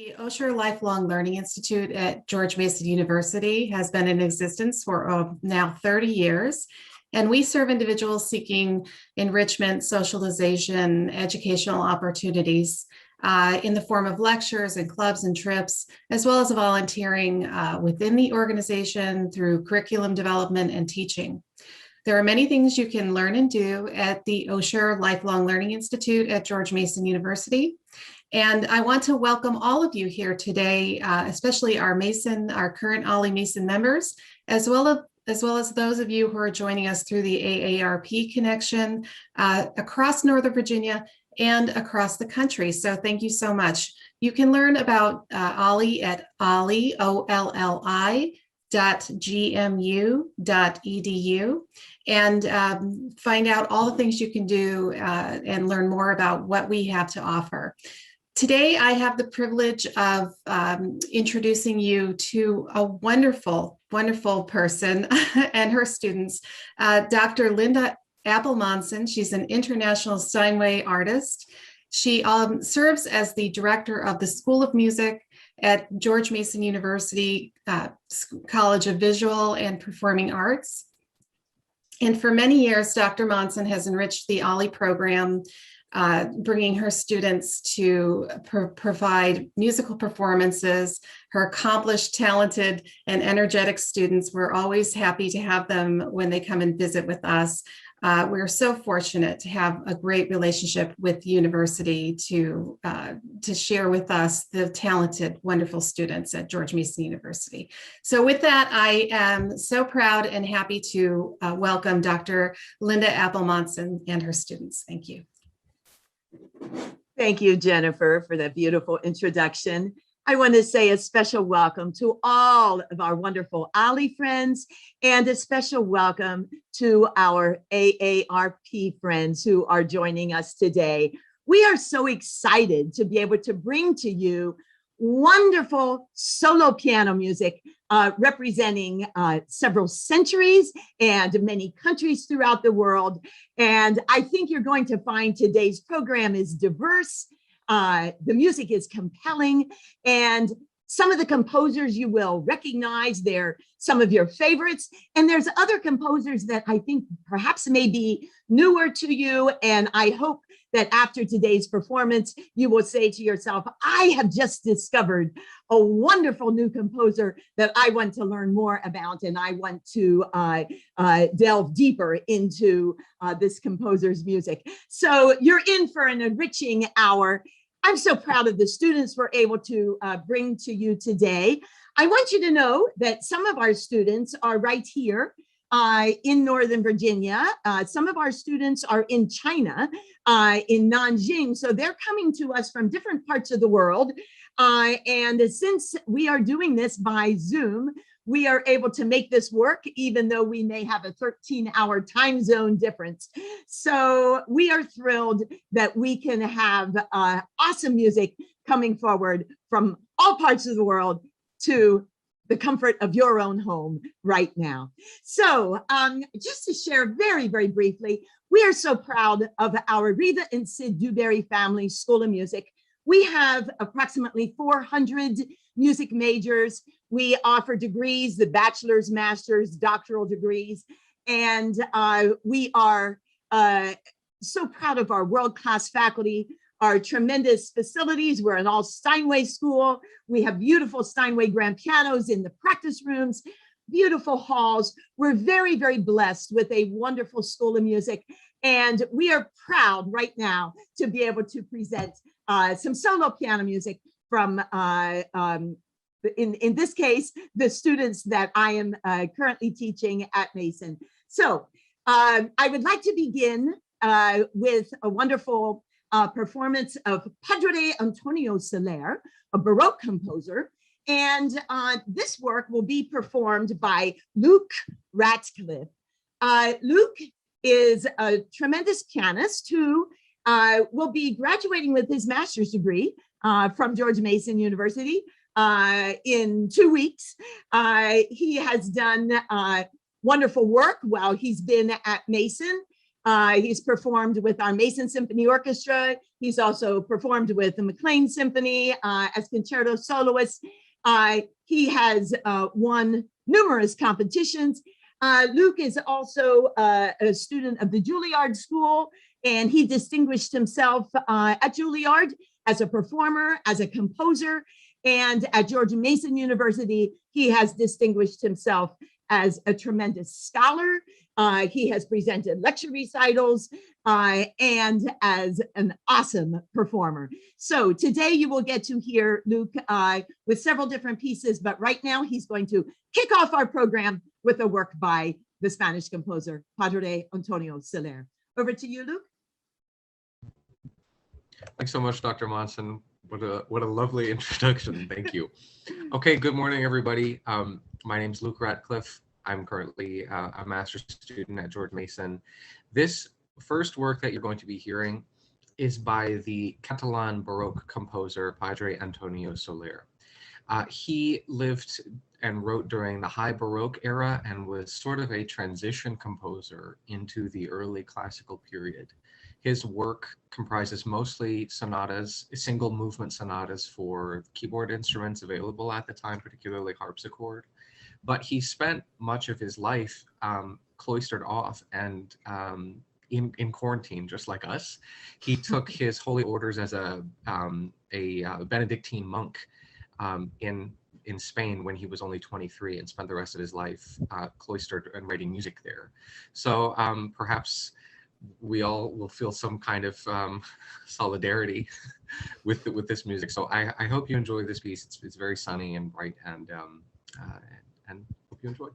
The Osher Lifelong Learning Institute at George Mason University has been in existence for now 30 years, and we serve individuals seeking enrichment, socialization, educational opportunities in the form of lectures and clubs and trips, as well as volunteering within the organization through curriculum development and teaching. There are many things you can learn and do at the Osher Lifelong Learning Institute at George Mason University. And I want to welcome all of you here today, especially our current OLLI Mason members, as well as those of you who are joining us through the AARP connection across Northern Virginia and across the country. So thank you so much. You can learn about OLLI at OLLI, OLLI, .gmu.edu and find out all the things you can do and learn more about what we have to offer. Today, I have the privilege of introducing you to a wonderful, wonderful person and her students, Dr. Linda Monson. She's an international Steinway artist. She serves as the director of the School of Music at George Mason University College of Visual and Performing Arts. And for many years, Dr. Monson has enriched the OLLI program, bringing her students to provide musical performances. Her accomplished, talented, and energetic students, we're always happy to have them when they come and visit with us. We're so fortunate to have a great relationship with the university to share with us the talented, wonderful students at George Mason University. So with that, I am so proud and happy to welcome Dr. Linda Monson and her students. Thank you. Thank you, Jennifer, for that beautiful introduction. I want to say a special welcome to all of our wonderful OLLI friends and a special welcome to our AARP friends who are joining us today. We are so excited to be able to bring to you wonderful solo piano music representing several centuries and many countries throughout the world. And I think you're going to find today's program is diverse. The music is compelling, and some of the composers you will recognize. They're some of your favorites, and there's other composers that I think perhaps may be newer to you, and I hope that after today's performance, you will say to yourself, I have just discovered a wonderful new composer that I want to learn more about, and I want to delve deeper into this composer's music. So you're in for an enriching hour. I'm so proud of the students we're able to bring to you today. I want you to know that some of our students are right here in Northern Virginia. Some of our students are in China, in Nanjing. So they're coming to us from different parts of the world. And since we are doing this by Zoom, we are able to make this work, even though we may have a 13-hour time zone difference. So we are thrilled that we can have awesome music coming forward from all parts of the world to the comfort of your own home right now. So just to share very, very briefly, we are so proud of our Reva and Sid Dewberry Family School of Music. We have approximately 400 music majors. We offer degrees, the bachelor's, master's, doctoral degrees, and we are so proud of our world-class faculty, our tremendous facilities. We're an all Steinway school. We have beautiful Steinway grand pianos in the practice rooms, beautiful halls. We're very, very blessed with a wonderful school of music. And we are proud right now to be able to present some solo piano music from, in this case, the students that I am currently teaching at Mason. So I would like to begin with a wonderful performance of Padre Antonio Soler, a Baroque composer. And this work will be performed by Luke Ratcliffe. Luke is a tremendous pianist who will be graduating with his master's degree from George Mason University in 2 weeks. He has done wonderful work while he's been at Mason. He's performed with our Mason Symphony Orchestra. He's also performed with the McLean Symphony as concerto soloist. He has won numerous competitions. Luke is also a student of the Juilliard School, and he distinguished himself at Juilliard as a performer, as a composer, and at George Mason University, he has distinguished himself as a tremendous scholar. He has presented lecture recitals and as an awesome performer. So today you will get to hear Luke with several different pieces, but right now he's going to kick off our program with a work by the Spanish composer, Padre Antonio Soler. Over to you, Luke. Thanks so much, Dr. Monson. What a lovely introduction. Thank you. Okay, good morning, everybody. My name's Luke Ratcliffe. I'm currently a master's student at George Mason. This first work that you're going to be hearing is by the Catalan Baroque composer, Padre Antonio Soler. He lived and wrote during the High Baroque era and was sort of a transition composer into the early classical period. His work comprises mostly sonatas, single movement sonatas for keyboard instruments available at the time, particularly harpsichord. But he spent much of his life cloistered off and in quarantine, just like us. He took his holy orders as a Benedictine monk in Spain when he was only 23 and spent the rest of his life cloistered and writing music there. So perhaps we all will feel some kind of solidarity with this music. So I hope you enjoy this piece. It's very sunny and bright, and hope you enjoy.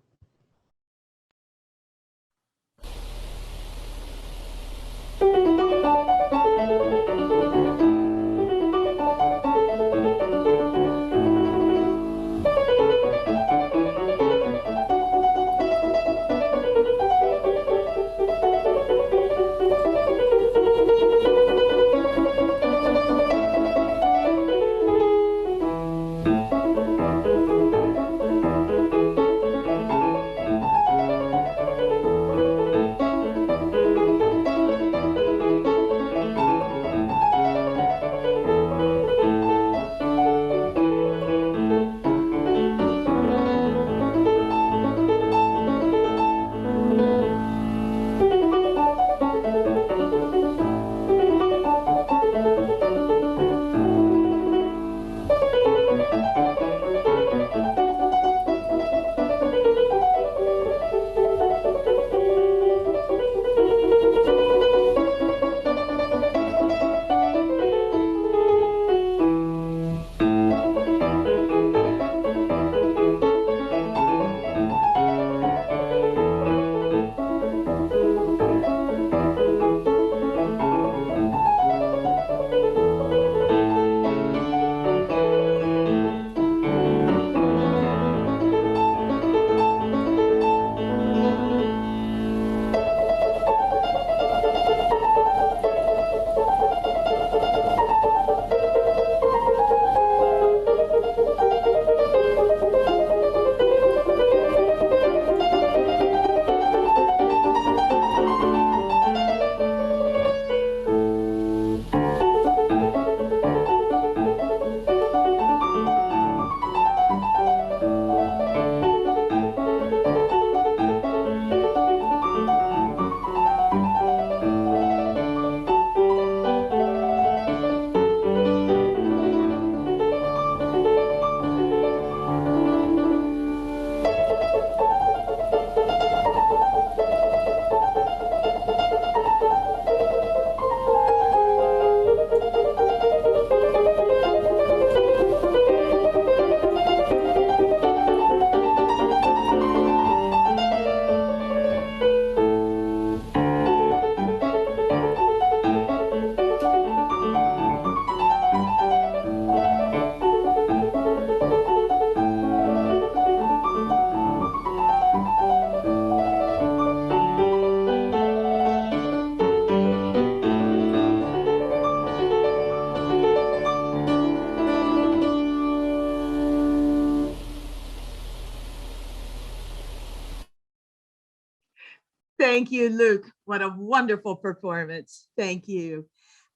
Thank you, Luke. What a wonderful performance. Thank you.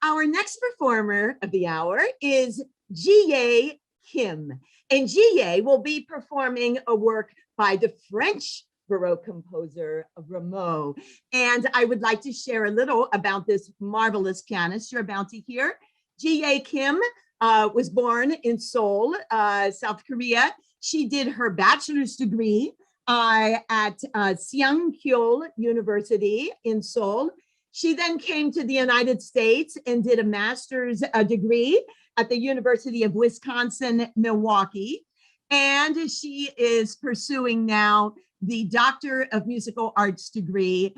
Our next performer of the hour is Jie Kim. And Jie will be performing a work by the French Baroque composer Rameau. And I would like to share a little about this marvelous pianist you're about to hear. Jie Kim was born in Seoul, South Korea. She did her bachelor's degree at Seongkyul University in Seoul. She then came to the United States and did a master's degree at the University of Wisconsin-Milwaukee. And she is pursuing now the Doctor of Musical Arts degree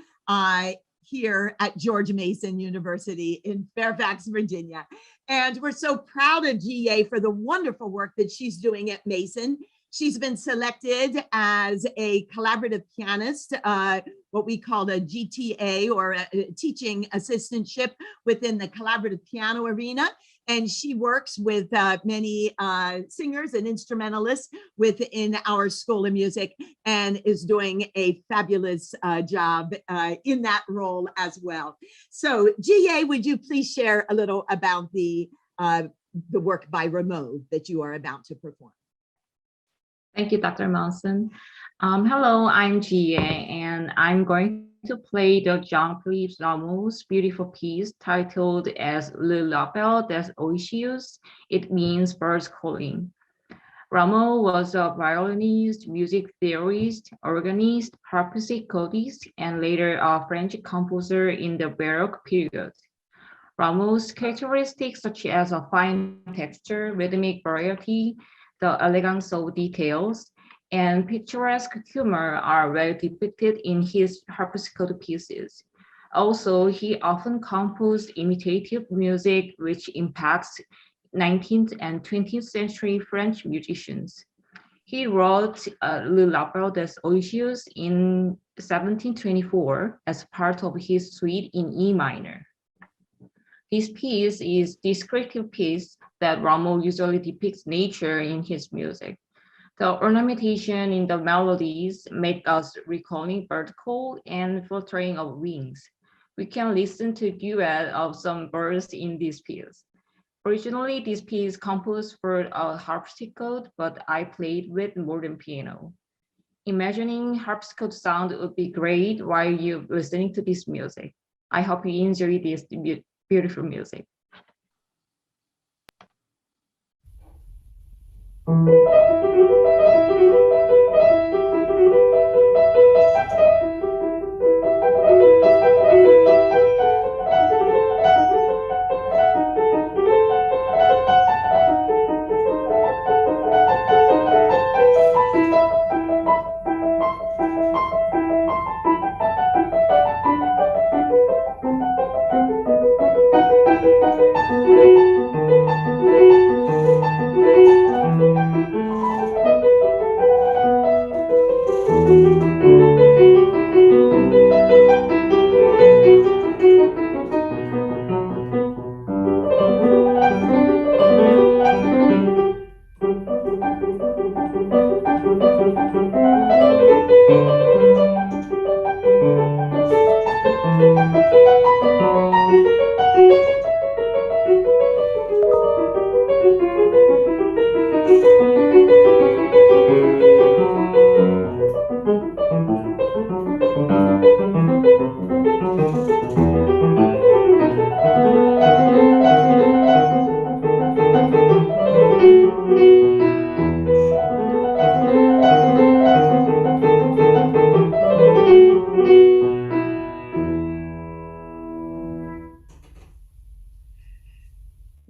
here at George Mason University in Fairfax, Virginia. And we're so proud of Jie for the wonderful work that she's doing at Mason. She's been selected as a collaborative pianist, what we call a GTA, or a teaching assistantship within the collaborative piano arena. And she works with many singers and instrumentalists within our School of Music, and is doing a fabulous job in that role as well. So Jie, would you please share a little about the work by Rameau that you are about to perform? Thank you, Dr. Monson. Hello, I'm Jie, and I'm going to play the Jean-Philippe Rameau's beautiful piece titled as Le Label des Oisius. It means birds calling. Rameau was a violinist, music theorist, organist, harpsichordist, and later a French composer in the Baroque period. Rameau's characteristics such as a fine texture, rhythmic variety, the elegance of details, and picturesque humor are well depicted in his harpsichord pieces. Also, he often composed imitative music which impacts 19th and 20th century French musicians. He wrote Le Label des Oisius in 1724 as part of his suite in E minor. This piece is a descriptive piece that Rameau usually depicts nature in his music. The ornamentation in the melodies make us recalling bird call and fluttering of wings. We can listen to a duet of some birds in this piece. Originally, this piece composed for a harpsichord, but I played with modern piano. Imagining harpsichord sound would be great while you're listening to this music. I hope you enjoy this beautiful music.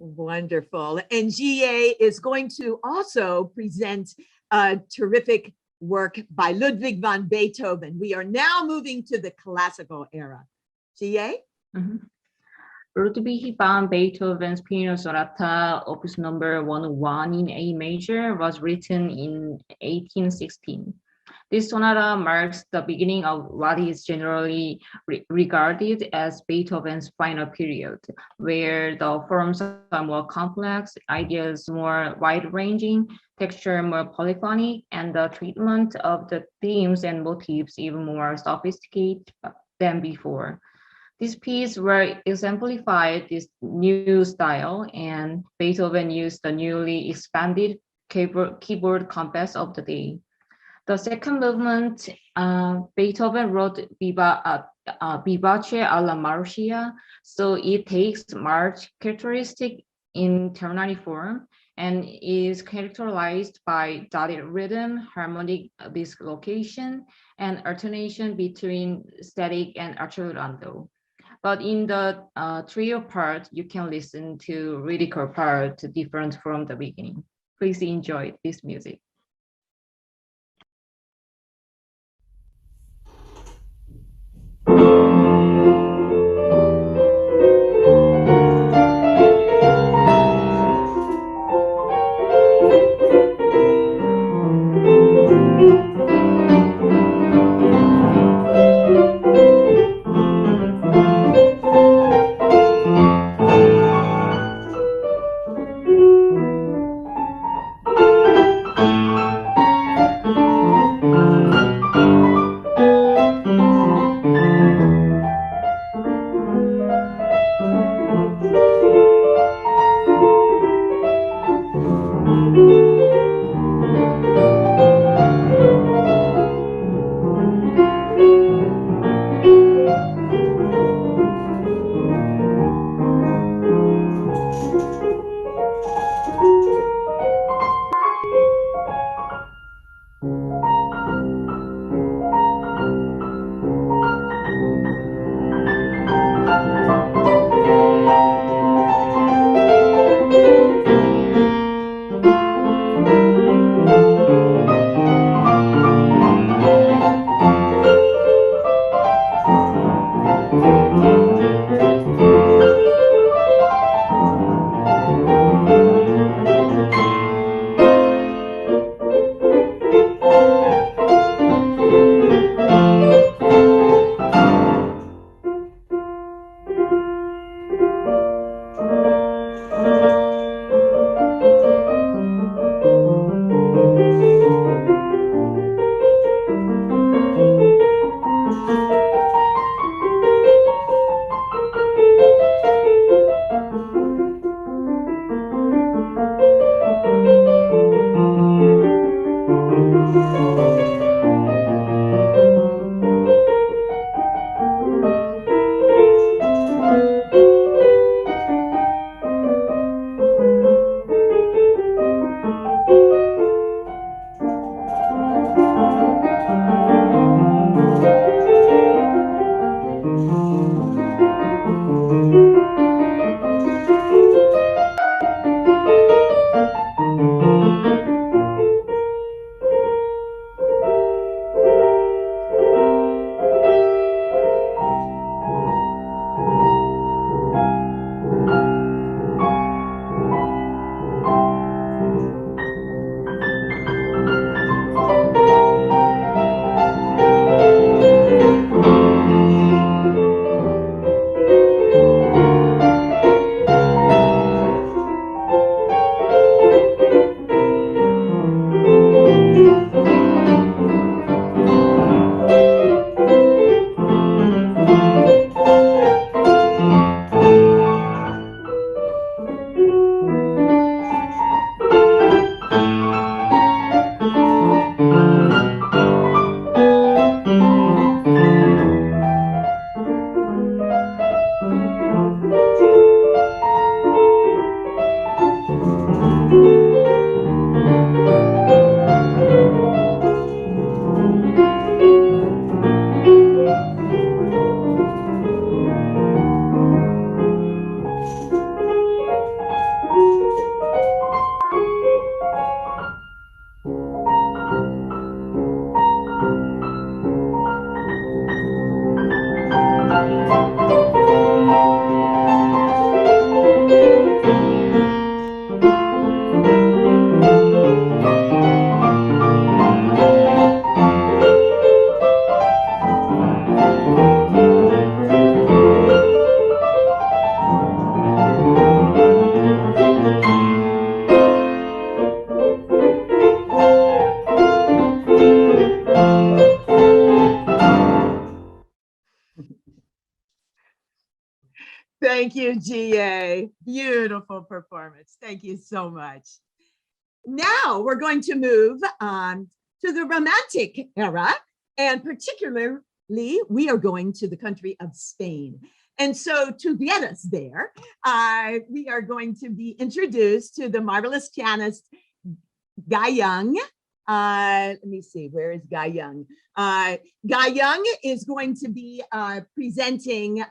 Wonderful. And Jie is going to also present a terrific work by Ludwig van Beethoven. We are now moving to the classical era. Jie? Ludwig van Beethoven's Piano Sonata, Opus number 101 in A major, was written in 1816. This sonata marks the beginning of what is generally regarded as Beethoven's final period, where the forms are more complex, ideas more wide-ranging, texture more polyphonic, and the treatment of the themes and motifs even more sophisticated. than before. This piece were exemplified this new style, and Beethoven used the newly expanded keyboard compass of the day. The second movement, Beethoven wrote Vivace alla Marcia, so it takes march characteristic in ternary form and is characterized by dotted rhythm, harmonic dislocation, and alternation between static and accelerando. But in the trio part, you can listen to radical part different from the beginning. Please enjoy this music. Thank you, GA. Beautiful performance. Thank you so much. Now we're going to move to the Romantic era, and particularly we are going to the country of Spain. And so to get us there, we are going to be introduced to the marvelous pianist, Guy Young. Let me see, where is Guy Young? Guy Young is going to be presenting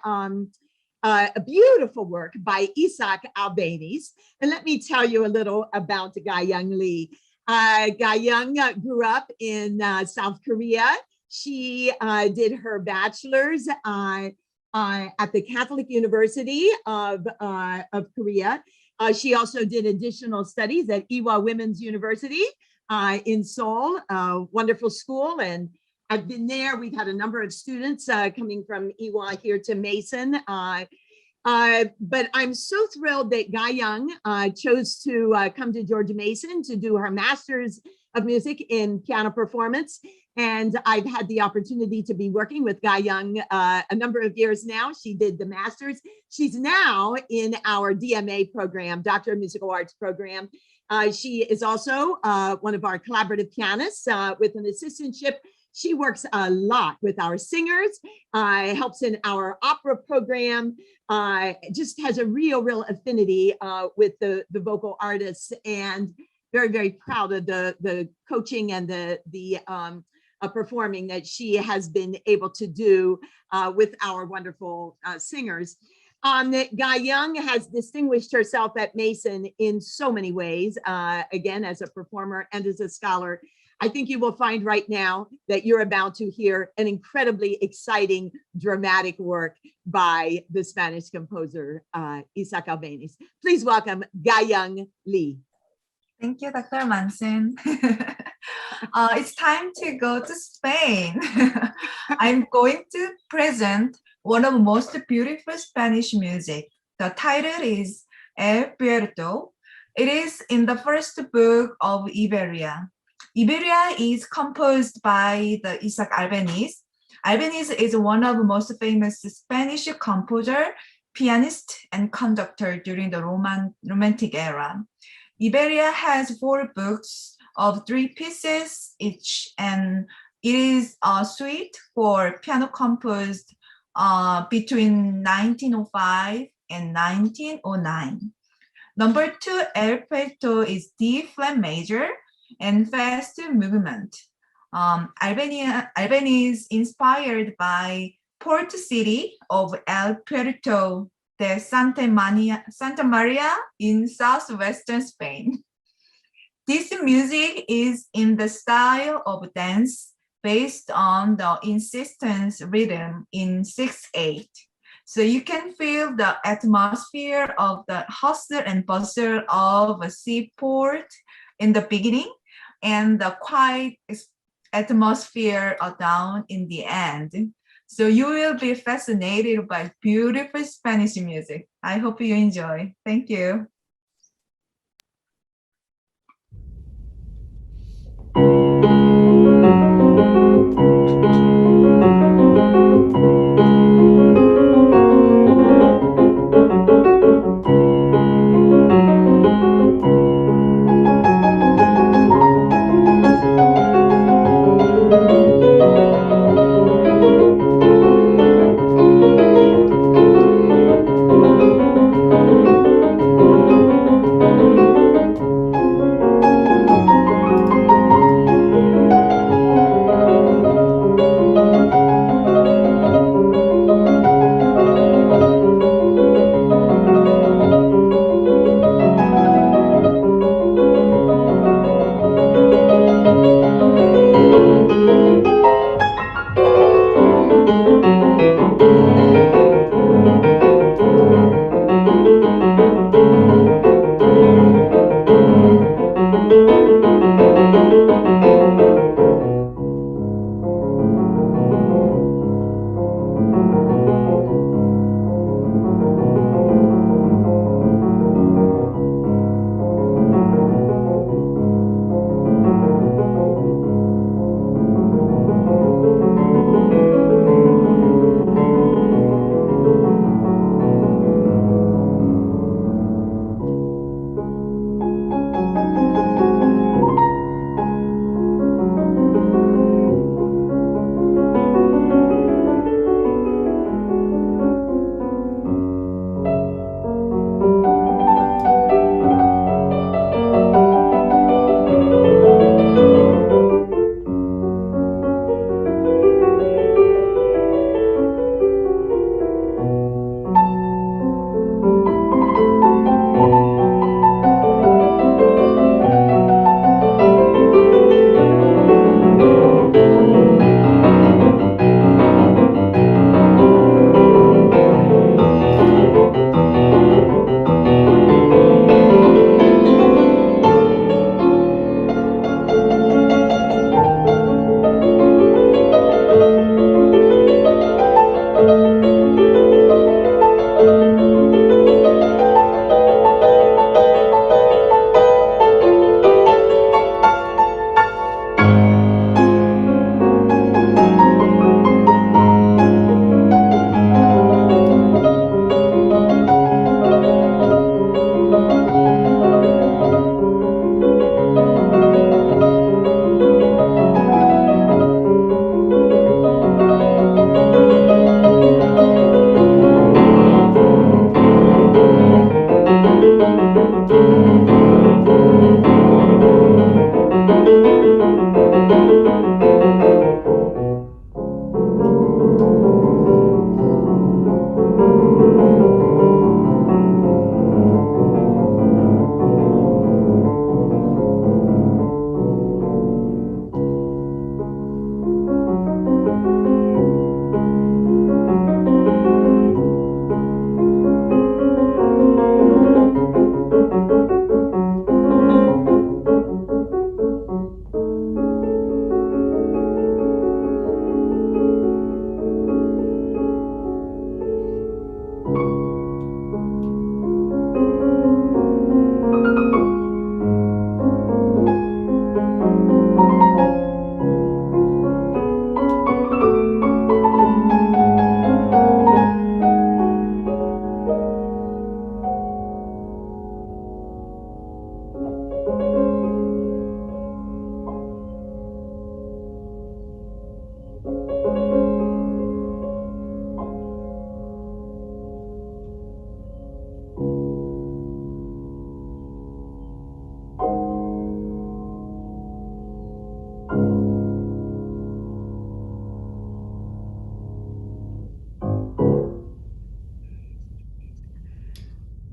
a beautiful work by Isaac Albéniz. And let me tell you a little about Guy Young Lee. Guy Young grew up in South Korea. She did her bachelor's at the Catholic University of Korea. She also did additional studies at Ewha Women's University in Seoul, a wonderful school. And I've been there. We've had a number of students coming from Ewha here to Mason. But I'm so thrilled that Guy Young chose to come to George Mason to do her master's of music in piano performance. And I've had the opportunity to be working with Guy Young a number of years now. She did the master's. She's now in our DMA program, Doctor of Musical Arts program. She is also one of our collaborative pianists with an assistantship. She works a lot with our singers, helps in our opera program, just has a real affinity with the vocal artists, and very proud of the coaching and the performing that she has been able to do with our wonderful singers. Guy Young has distinguished herself at Mason in so many ways, again, as a performer and as a scholar. I think you will find right now that you're about to hear an incredibly exciting, dramatic work by the Spanish composer, Isaac Albéniz. Please welcome Guy Young Lee. Thank you, Dr. Monson. It's time to go to Spain. I'm going to present one of the most beautiful Spanish music. The title is El Puerto. It is in the first book of Iberia. Iberia is composed by the Isaac Albéniz. Albéniz is one of the most famous Spanish composer, pianist, and conductor during the Romantic era. Iberia has 4 books of 3 pieces each, and it is a suite for piano composed between 1905 and 1909. Number 2, El Puerto, is D flat major and fast movement. Albéniz inspired by port city of El Puerto de Santa Maria in southwestern Spain. This music is in the style of dance based on the insistence rhythm in 6/8. So you can feel the atmosphere of the hustle and bustle of a seaport in the beginning and the quiet atmosphere down in the end. So you will be fascinated by beautiful Spanish music. I hope you enjoy. Thank you.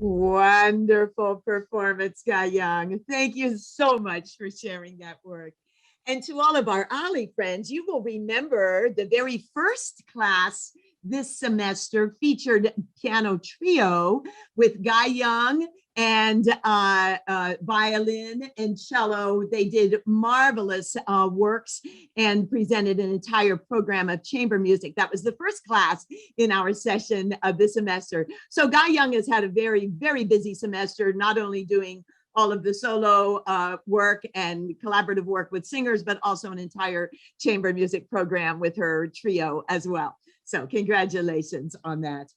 Wonderful performance, Guy Young. Thank you so much for sharing that work. And to all of our OLLI friends, you will remember the very first class this semester featured piano trio with Guy Young and violin and cello. They did marvelous works and presented an entire program of chamber music. That was the first class in our session of this semester. So Guy Young has had a very, very busy semester, not only doing all of the solo work and collaborative work with singers, but also an entire chamber music program with her trio as well. So congratulations on that.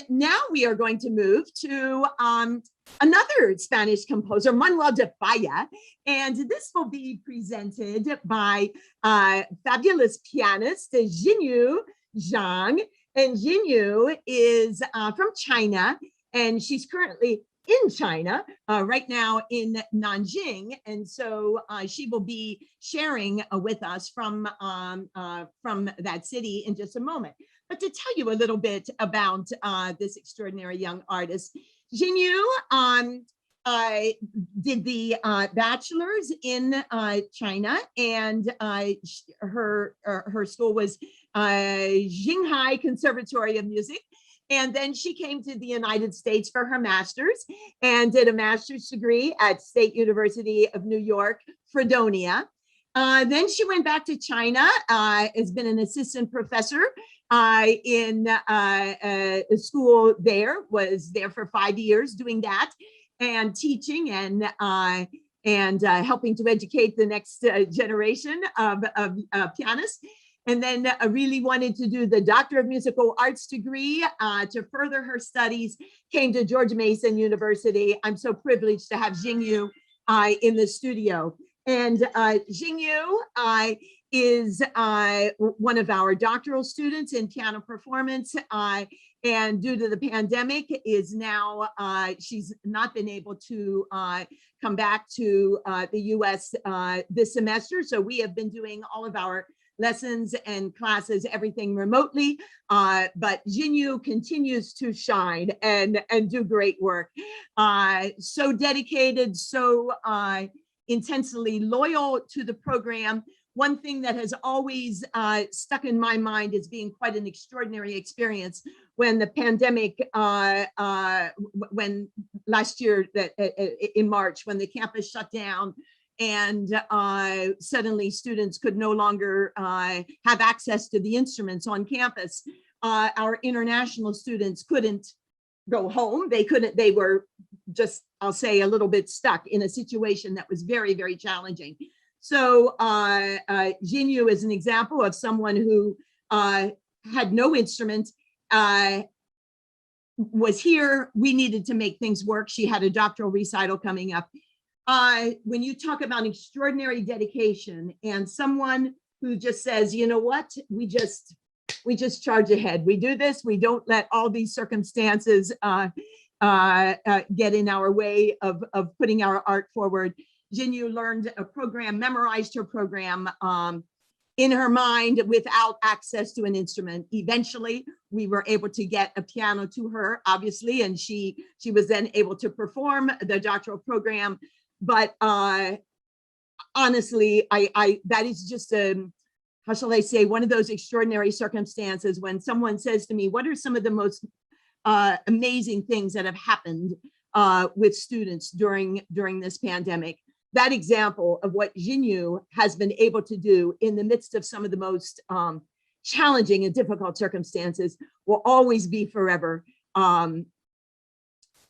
Now we are going to move to another Spanish composer, Manuel de Falla, and this will be presented by fabulous pianist Jinyu Zhang. And Jinyu is from China, and she's currently in China right now in Nanjing, and so she will be sharing with us from that city in just a moment. But to tell you a little bit about this extraordinary young artist, Jinyu did the bachelor's in China, and her school was Jinghai Conservatory of Music. And then she came to the United States for her master's and did a master's degree at State University of New York, Fredonia. Then she went back to China, has been an assistant professor in a school there, was there for 5 years doing that and teaching and helping to educate the next generation of pianists. And then really wanted to do the Doctor of Musical Arts degree to further her studies, came to George Mason University. I'm so privileged to have Jinyu in the studio. And Jinyu is one of our doctoral students in piano performance. And due to the pandemic is now, she's not been able to come back to the US this semester. So we have been doing all of our lessons and classes, everything remotely, but Jinyu continues to shine and do great work. So dedicated, so intensely loyal to the program. One thing that has always stuck in my mind as being quite an extraordinary experience when the pandemic, when last year in March, when the campus shut down, and suddenly students could no longer have access to the instruments on campus. Our international students couldn't go home. They were just, I'll say, a little bit stuck in a situation that was very, very challenging. So Jinyu is an example of someone who had no instrument, was here. We needed to make things work. She had a doctoral recital coming up. When you talk about extraordinary dedication and someone who just says, you know what, we just charge ahead. We do this. We don't let all these circumstances get in our way of putting our art forward. Jinyu learned a program, memorized her program in her mind without access to an instrument. Eventually, we were able to get a piano to her, obviously, and she was then able to perform the doctoral program. But honestly, that is just how shall I say, one of those extraordinary circumstances when someone says to me, what are some of the most amazing things that have happened with students during this pandemic? That example of what Jinyu has been able to do in the midst of some of the most challenging and difficult circumstances will always be forever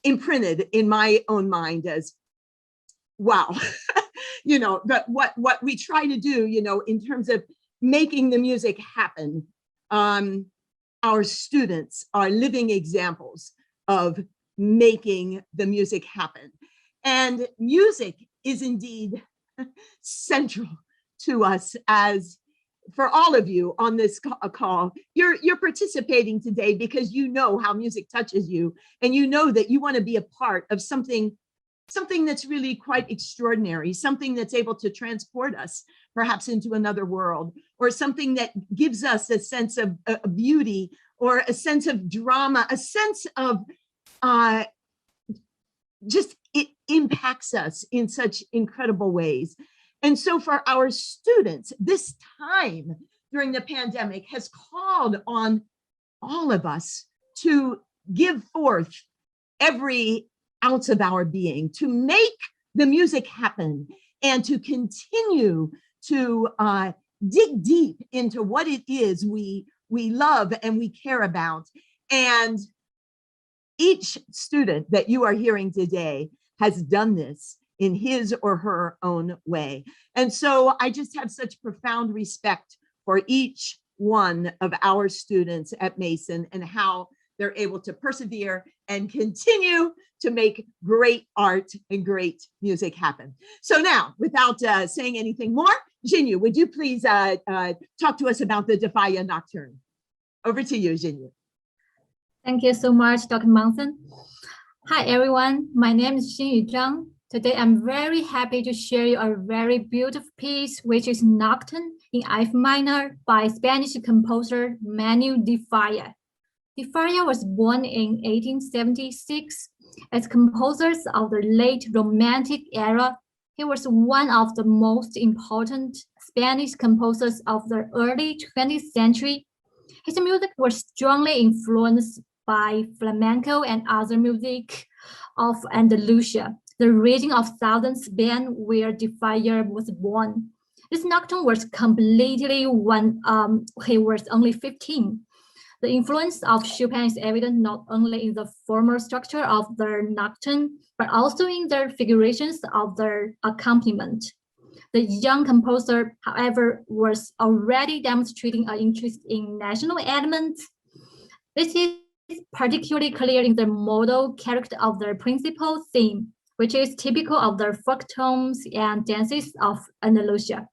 imprinted in my own mind as, wow, you know, but what we try to do, you know, in terms of making the music happen, our students are living examples of making the music happen. And music is indeed central to us, as for all of you on this call. You're participating today because you know how music touches you, and you know that you want to be a part of something that's really quite extraordinary, something that's able to transport us perhaps into another world, or something that gives us a sense of beauty, or a sense of drama, a sense of just it impacts us in such incredible ways. And so for our students, this time during the pandemic has called on all of us to give forth every ounce of our being, to make the music happen, and to continue to dig deep into what it is we love and we care about. And each student that you are hearing today has done this in his or her own way. And so I just have such profound respect for each one of our students at Mason and how they're able to persevere and continue to make great art and great music happen. So now, without saying anything more, Jinyu, would you please talk to us about the Defia Nocturne? Over to you, Jinyu. Thank you so much, Dr. Monson. Hi, everyone. My name is Xinyu Zhang. Today, I'm very happy to share you a very beautiful piece, which is Nocturne in F minor by Spanish composer Manuel de Falla. De Falla was born in 1876. As composer of the late Romantic era, he was one of the most important Spanish composers of the early 20th century. His music was strongly influenced by flamenco and other music of Andalusia, the region of southern Spain where De Falla was born. This nocturne was completely when he was only 15. The influence of Chopin is evident not only in the formal structure of the nocturne, but also in the figurations of the accompaniment. The young composer, however, was already demonstrating an interest in national elements. This is particularly clear in the modal character of the principal theme, which is typical of the folk tones and dances of Andalusia.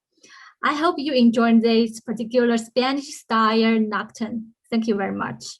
I hope you enjoy this particular Spanish style nocturne. Thank you very much.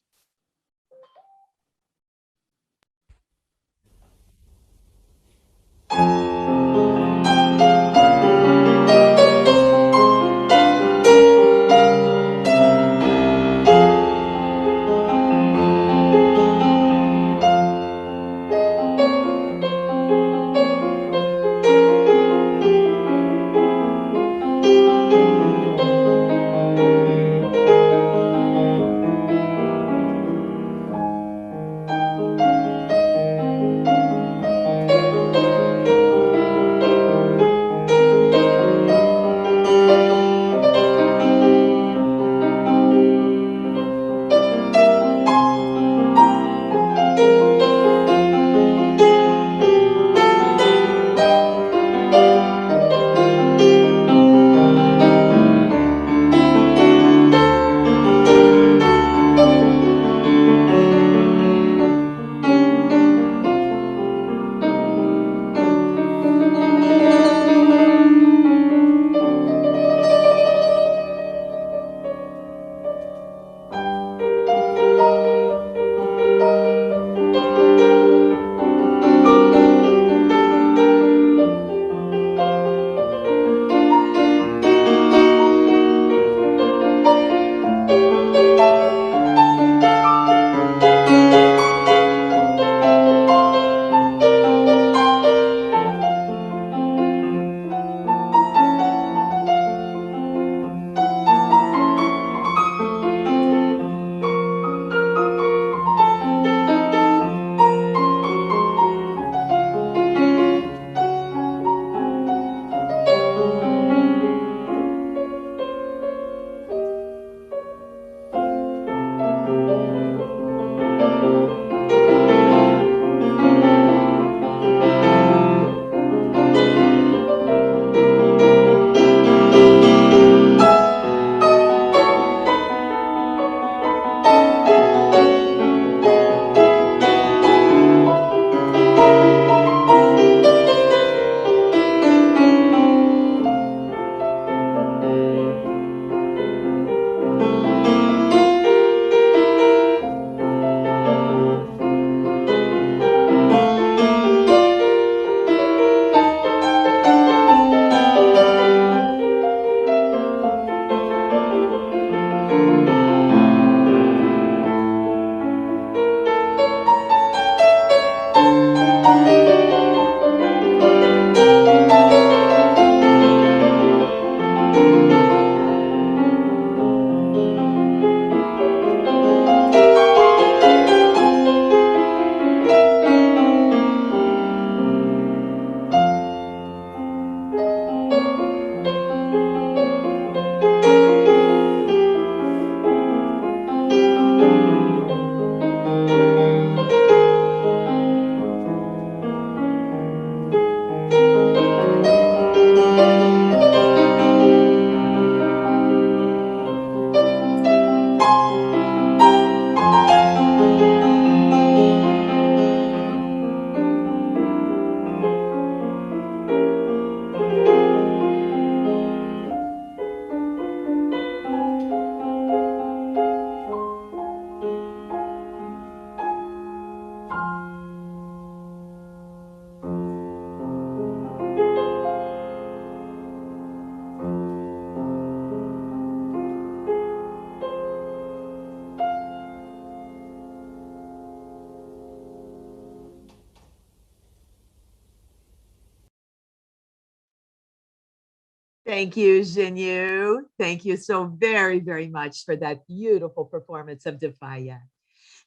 Thank you, Jinyu. Thank you so very, very much for that beautiful performance of Defaya.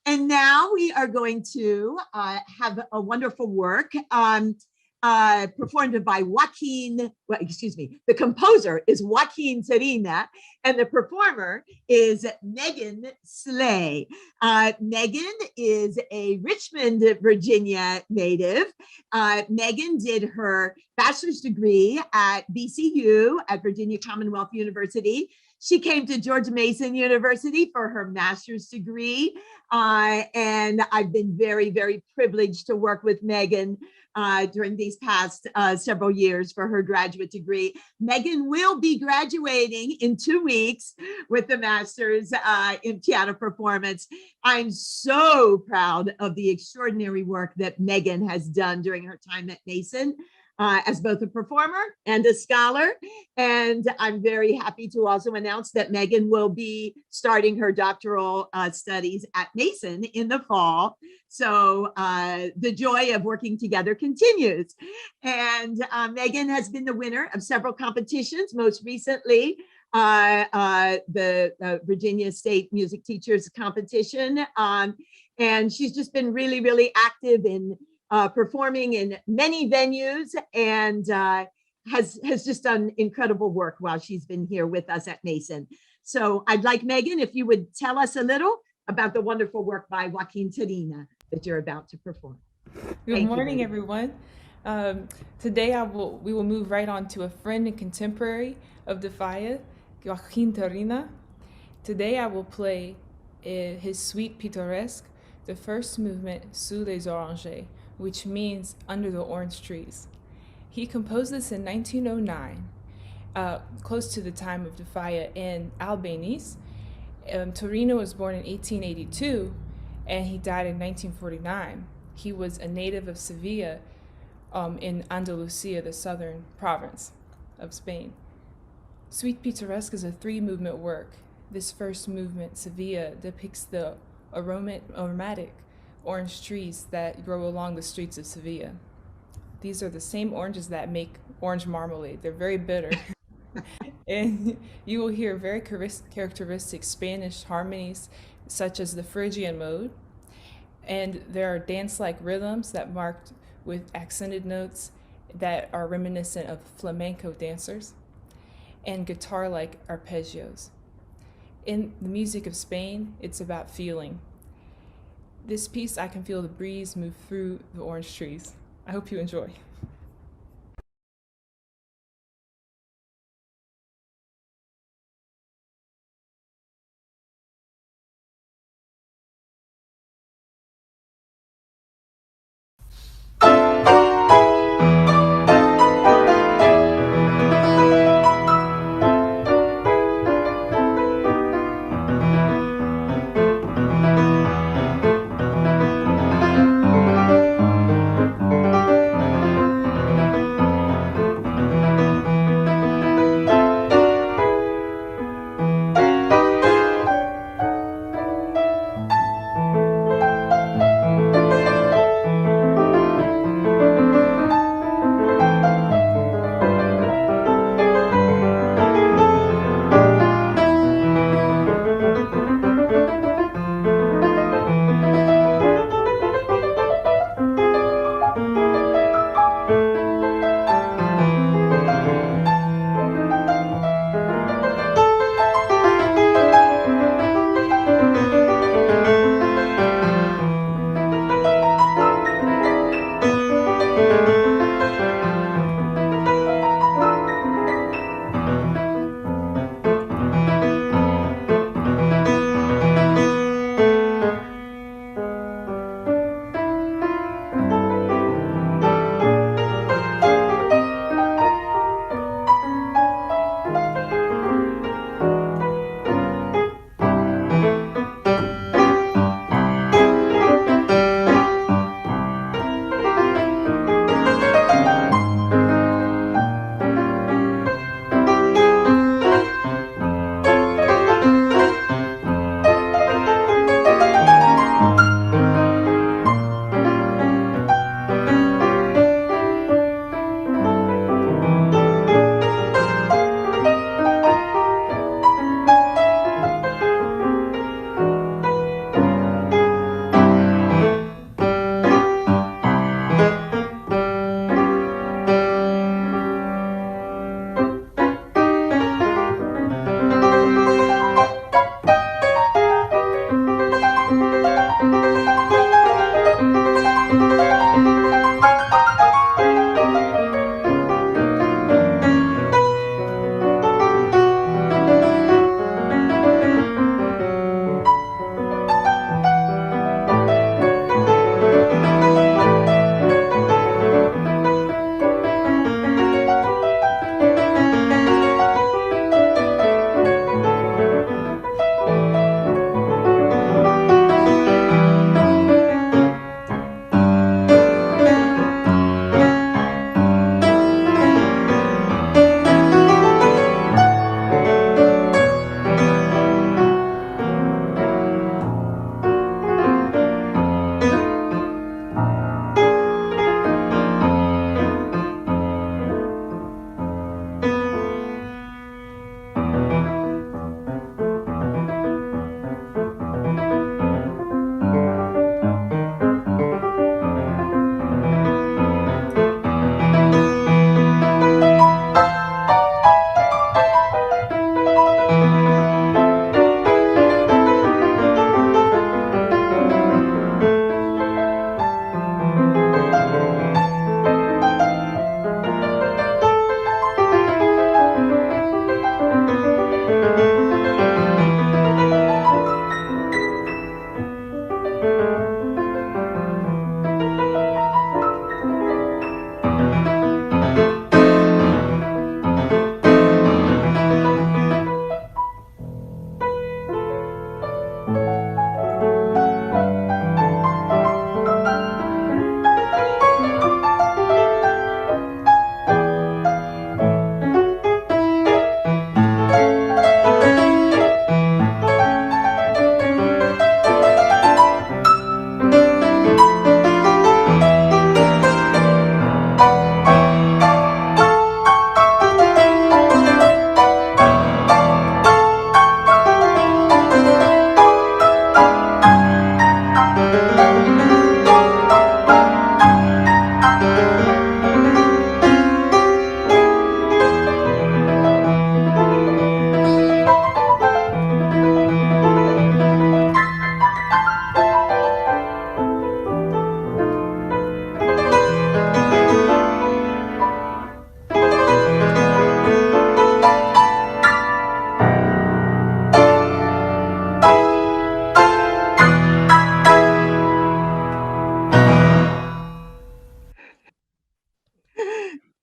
And now we are going to have a wonderful work performed by the composer is Joaquin Serina, and the performer is Megan Slay. Megan is a Richmond, Virginia native. Megan did her bachelor's degree at VCU, at Virginia Commonwealth University. She came to George Mason University for her master's degree. And I've been very, very privileged to work with Megan during these past several years for her graduate degree. Megan will be graduating in 2 weeks with the master's in piano performance. I'm so proud of the extraordinary work that Megan has done during her time at Mason. As both a performer and a scholar. And I'm very happy to also announce that Megan will be starting her doctoral studies at Mason in the fall. So the joy of working together continues. And Megan has been the winner of several competitions, most recently the Virginia State Music Teachers Competition. And she's just been really, really active in performing in many venues, and has just done incredible work while she's been here with us at Mason. So I'd like Megan, if you would tell us a little about the wonderful work by Joaquin Serina that you're about to perform. Good morning, everyone. Today we will move right on to a friend and contemporary of Defaya, Joaquin Serina. Today I will play his Suite Pittoresque, the first movement, Sous les Oranges, which means under the orange trees. He composed this in 1909, close to the time of Defaya in Albanies. Torino was born in 1882, and he died in 1949. He was a native of Sevilla in Andalusia, the southern province of Spain. Suite Pittoresque is a 3-movement work. This first movement, Sevilla, depicts the aromatic orange trees that grow along the streets of Sevilla. These are the same oranges that make orange marmalade. They're very bitter. And you will hear very characteristic Spanish harmonies, such as the Phrygian mode. And there are dance-like rhythms that marked with accented notes that are reminiscent of flamenco dancers, and guitar-like arpeggios. In the music of Spain, it's about feeling. This piece, I can feel the breeze move through the orange trees. I hope you enjoy.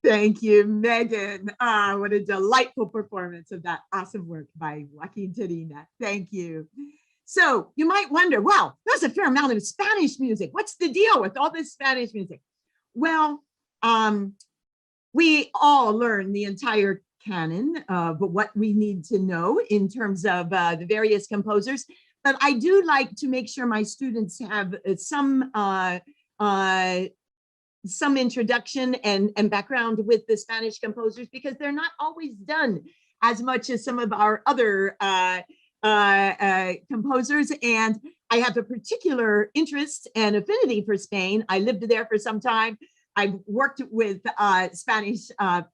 Thank you, Megan. Ah, what a delightful performance of that awesome work by Joaquin Tarina. Thank you. So you might wonder, well, there's a fair amount of Spanish music. What's the deal with all this Spanish music? Well, we all learn the entire canon of what we need to know in terms of the various composers. But I do like to make sure my students have some introduction and background with the Spanish composers, because they're not always done as much as some of our other composers. And I have a particular interest and affinity for Spain. I lived there for some time. I've worked with Spanish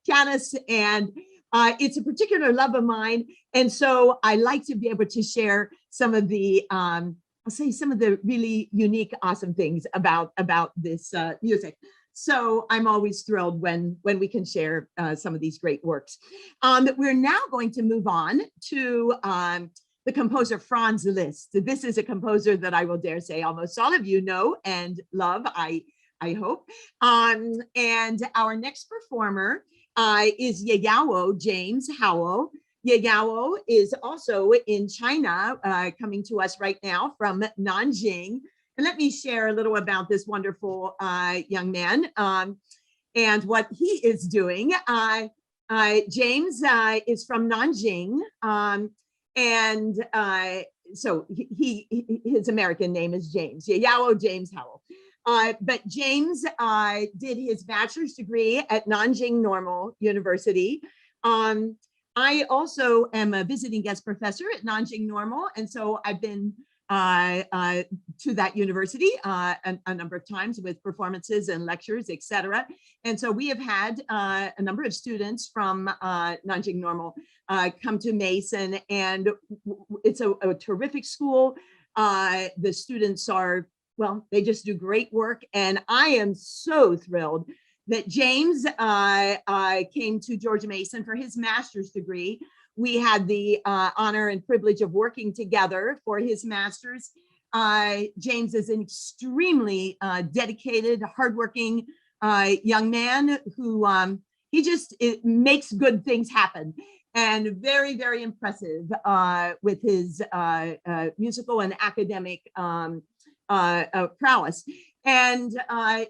pianists, and it's a particular love of mine. And so I like to be able to share some of the, I'll say some of the really unique, awesome things about this music. So I'm always thrilled when we can share some of these great works. We're now going to move on to the composer Franz Liszt. This is a composer that I will dare say almost all of you know and love, I hope. And our next performer is Yayao James Howell. Yayao is also in China, coming to us right now from Nanjing. And let me share a little about this wonderful young man and what he is doing. James is from Nanjing, and so his American name is James, Yayao James Howell. But James did his bachelor's degree at Nanjing Normal University. I also am a visiting guest professor at Nanjing Normal, and so I've been to that university a number of times with performances and lectures, etc. And so we have had a number of students from Nanjing Normal come to Mason, and it's a terrific school. The students are, well, they just do great work, and I am so thrilled that James came to George Mason for his master's degree. We had the honor and privilege of working together for his master's. James is an extremely dedicated, hardworking young man who it makes good things happen, and very, very impressive with his musical and academic prowess. And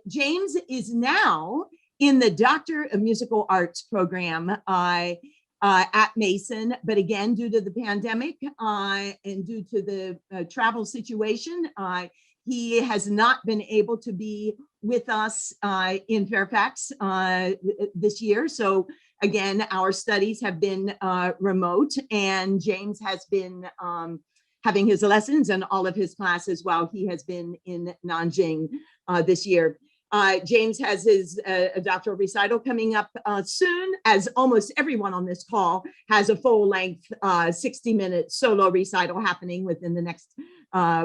James is now in the Doctor of Musical Arts program at Mason, but again, due to the pandemic and due to the travel situation, he has not been able to be with us in Fairfax this year. So again, our studies have been remote, and James has been having his lessons and all of his classes while he has been in Nanjing this year. James has his doctoral recital coming up soon, as almost everyone on this call has a full-length 60-minute solo recital happening within the next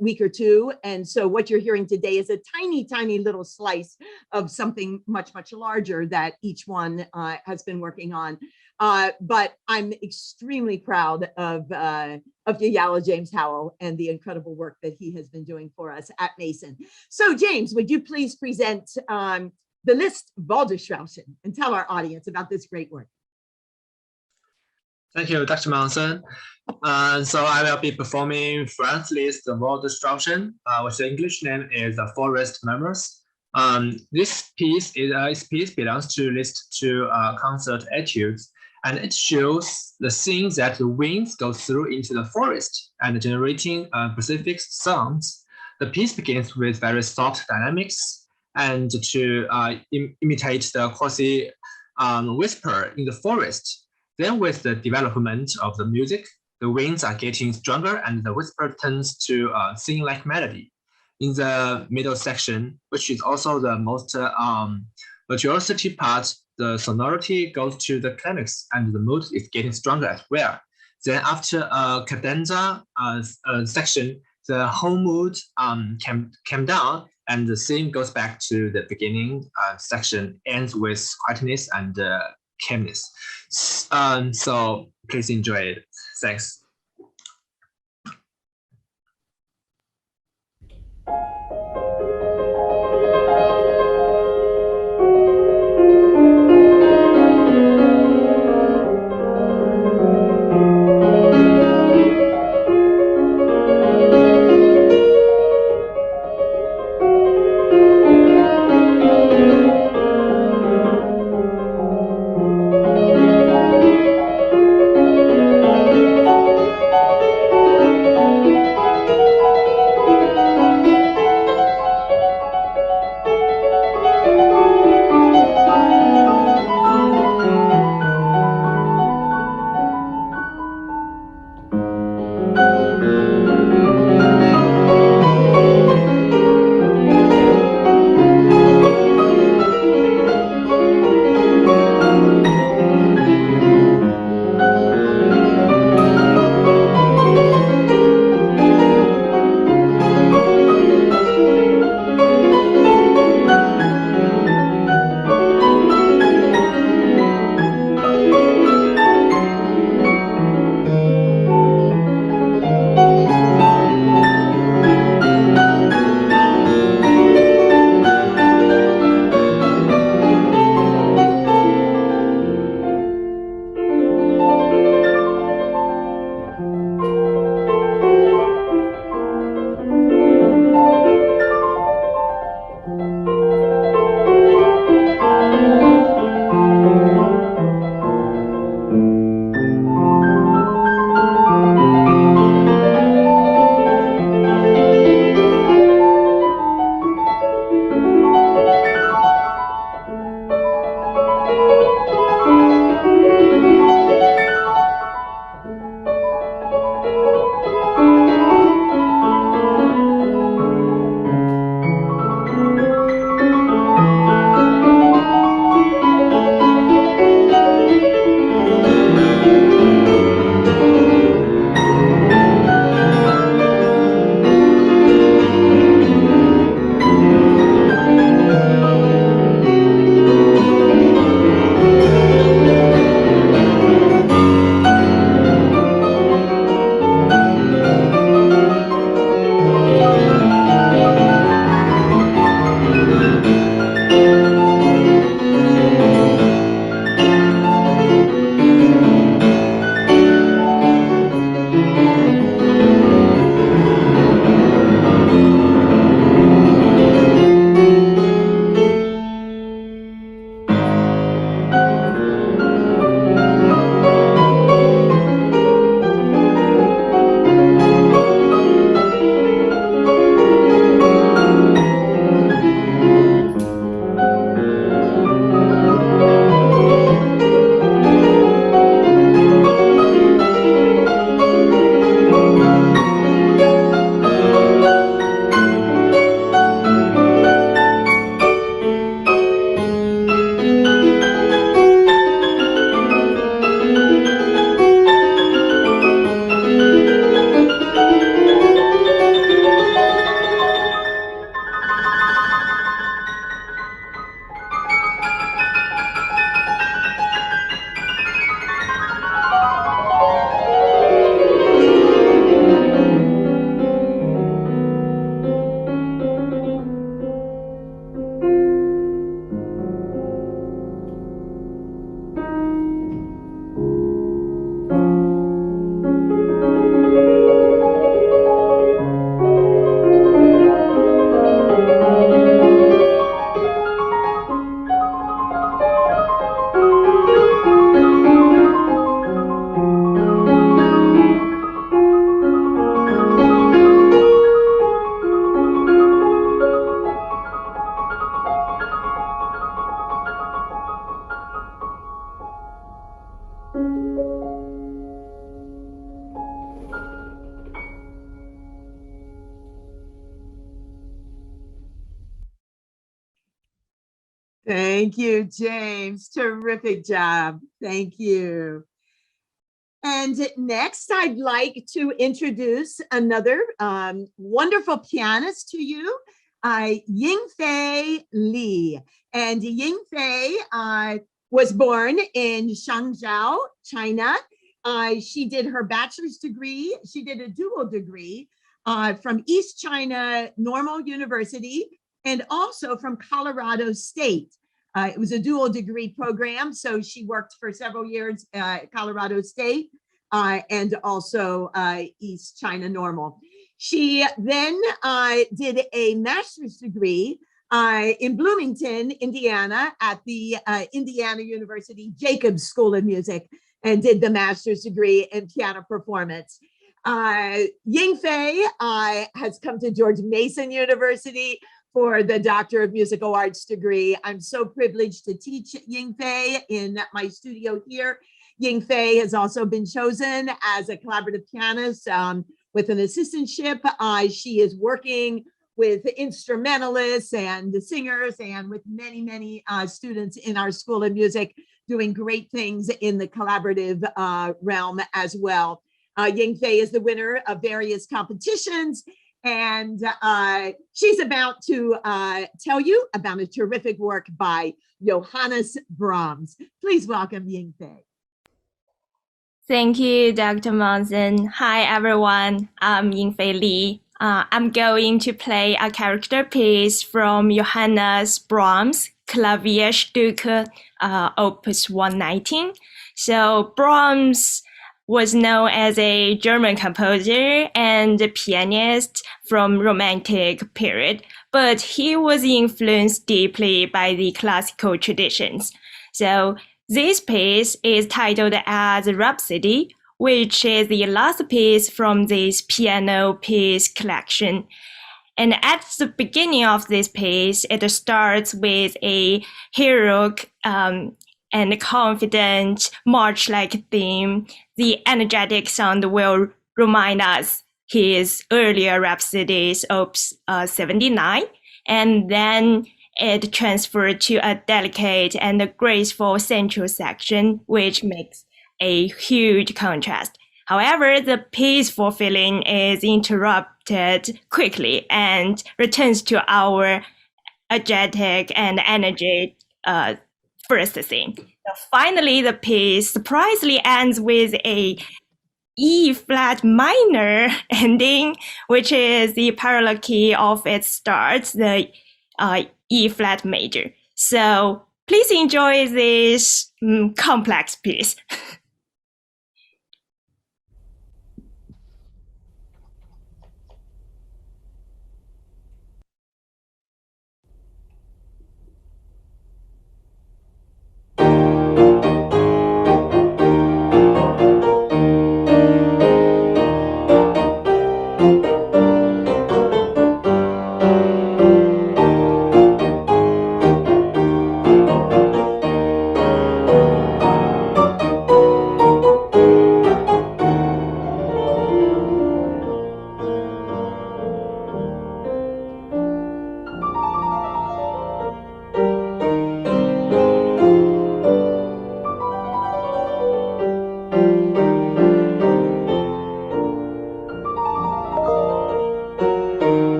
week or two. And so what you're hearing today is a tiny, tiny little slice of something much, much larger that each one has been working on. But I'm extremely proud of Yayao James Howell and the incredible work that he has been doing for us at Mason. So James, would you please present the Liszt Waldstraußen and tell our audience about this great work? Thank you, Dr. Monson. So I will be performing Franz Liszt Waldstraußen, which the English name is The Forest Murmurs. This piece belongs to Liszt to concert etudes, and it shows the scene that the winds go through into the forest and generating specific sounds. The piece begins with very soft dynamics and to imitate the quasi whisper in the forest. Then with the development of the music, the winds are getting stronger and the whisper turns to sing-like melody. In the middle section, which is also the most virtuosity part, the sonority goes to the climax and the mood is getting stronger as well. Then after a cadenza section, the whole mood came down and the theme goes back to the beginning section, ends with quietness and calmness. So please enjoy it. Thanks. Thank you, James. Terrific job. Thank you. And next, I'd like to introduce another wonderful pianist to you, Yingfei Li. And Yingfei was born in Shangzhou, China. She did her bachelor's degree. She did a dual degree from East China Normal University and also from Colorado State. It was a dual degree program, so she worked for several years at Colorado State and also East China Normal. She then did a master's degree in Bloomington, Indiana, at the Indiana University Jacobs School of Music, and did the master's degree in piano performance. Yingfei has come to George Mason University for the Doctor of Musical Arts degree. I'm so privileged to teach Yingfei in my studio here. Yingfei has also been chosen as a collaborative pianist with an assistantship. She is working with instrumentalists and singers and with many, many students in our School of Music, doing great things in the collaborative realm as well. Yingfei is the winner of various competitions, and she's about to tell you about a terrific work by Johannes Brahms. Please welcome Yingfei. Thank you, Dr. Monson. Hi, everyone. I'm Yingfei Li. I'm going to play a character piece from Johannes Brahms' Klavierstücke, Opus 119. So Brahms was known as a German composer and pianist from Romantic period, but he was influenced deeply by the classical traditions. So this piece is titled as Rhapsody, which is the last piece from this piano piece collection. And at the beginning of this piece, it starts with a heroic and confident march-like theme, the energetic sound will remind us his earlier Rhapsodies Op. 79, and then it transferred to a delicate and graceful central section, which makes a huge contrast. However, the peaceful feeling is interrupted quickly and returns to our energetic and energy first scene. Finally, the piece surprisingly ends with a E flat minor ending, which is the parallel key of its start, the E flat major. So please enjoy this complex piece.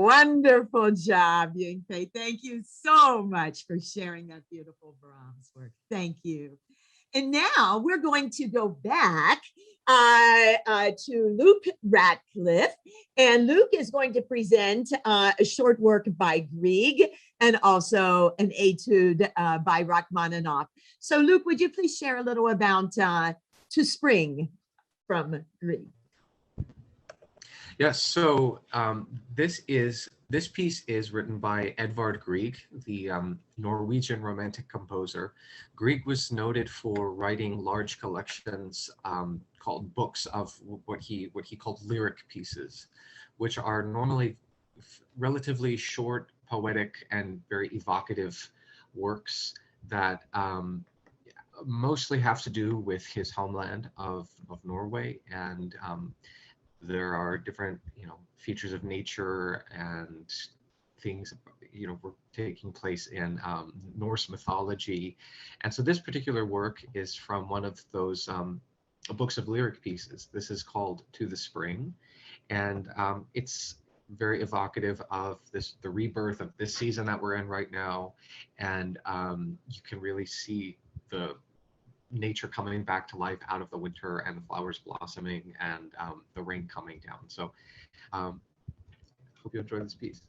Wonderful job, Yingfei. Thank you so much for sharing that beautiful Brahms work. Thank you. And now we're going to go back to Luke Ratcliffe. And Luke is going to present a short work by Grieg and also an etude by Rachmaninoff. So Luke, would you please share a little about To Spring from Grieg? Yes, so this piece is written by Edvard Grieg, the Norwegian romantic composer. Grieg was noted for writing large collections called books of what he called lyric pieces, which are normally relatively short, poetic, and very evocative works that mostly have to do with his homeland of Norway, and there are different, features of nature and things, were taking place in Norse mythology. And so this particular work is from one of those books of lyric pieces. This is called To the Spring. And it's very evocative of the rebirth of this season that we're in right now. And you can really see the nature coming back to life out of the winter and the flowers blossoming and the rain coming down. So hope you enjoy this piece.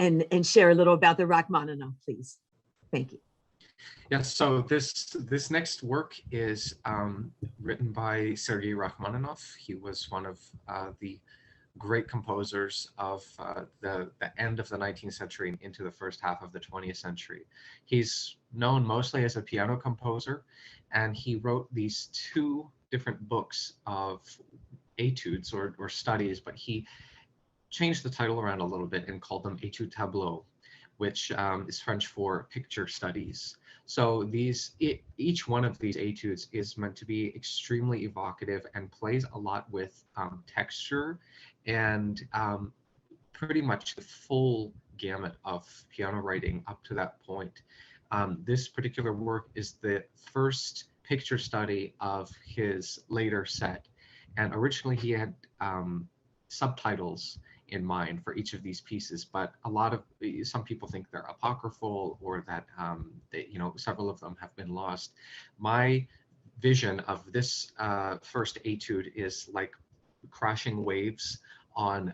And share a little about the Rachmaninoff, please. Thank you. Yes, so this next work is written by Sergei Rachmaninoff. He was one of the great composers of the end of the 19th century and into the first half of the 20th century. He's known mostly as a piano composer, and he wrote these two different books of etudes or studies, but he changed the title around a little bit and called them études tableau, which is French for picture studies. So each one of these études is meant to be extremely evocative and plays a lot with texture and pretty much the full gamut of piano writing up to that point. This particular work is the first picture study of his later set. And originally he had subtitles in mind for each of these pieces, but some people think they're apocryphal or that several of them have been lost. My vision of this first etude is like crashing waves on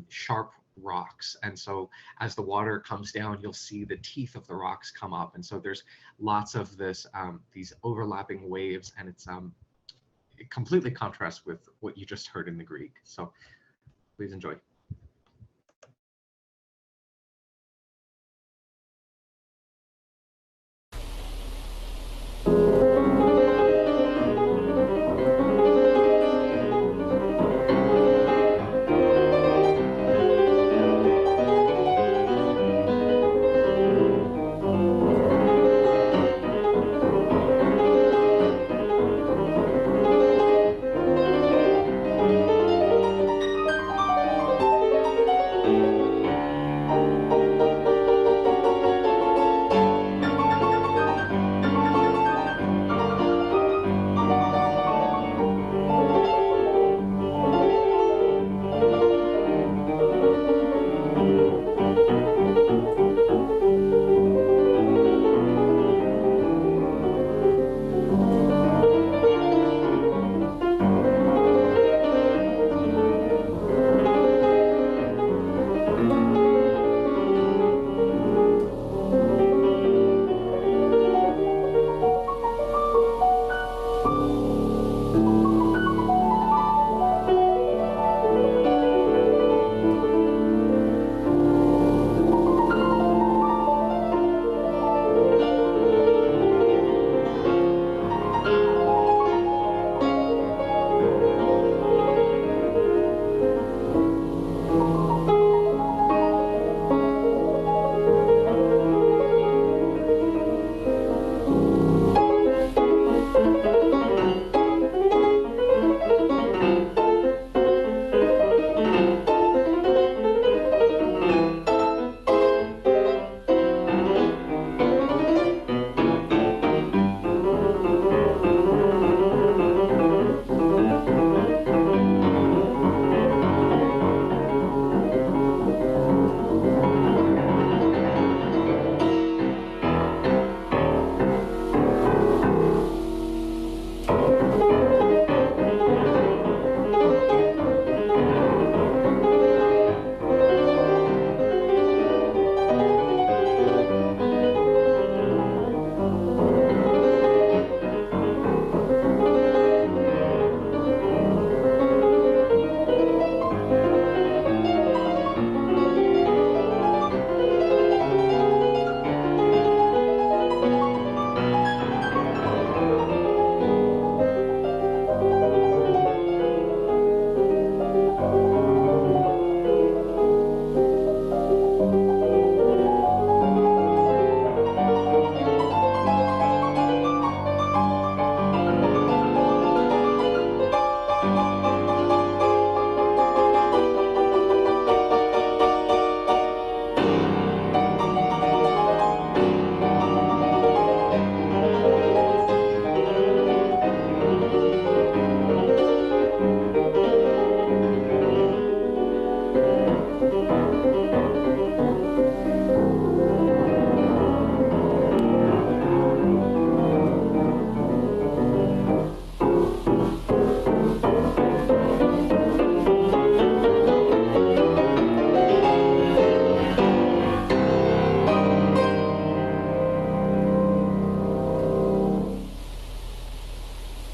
sharp rocks, and so as the water comes down, you'll see the teeth of the rocks come up, and so there's lots of these overlapping waves, and it completely contrasts with what you just heard in the Greek. So please enjoy.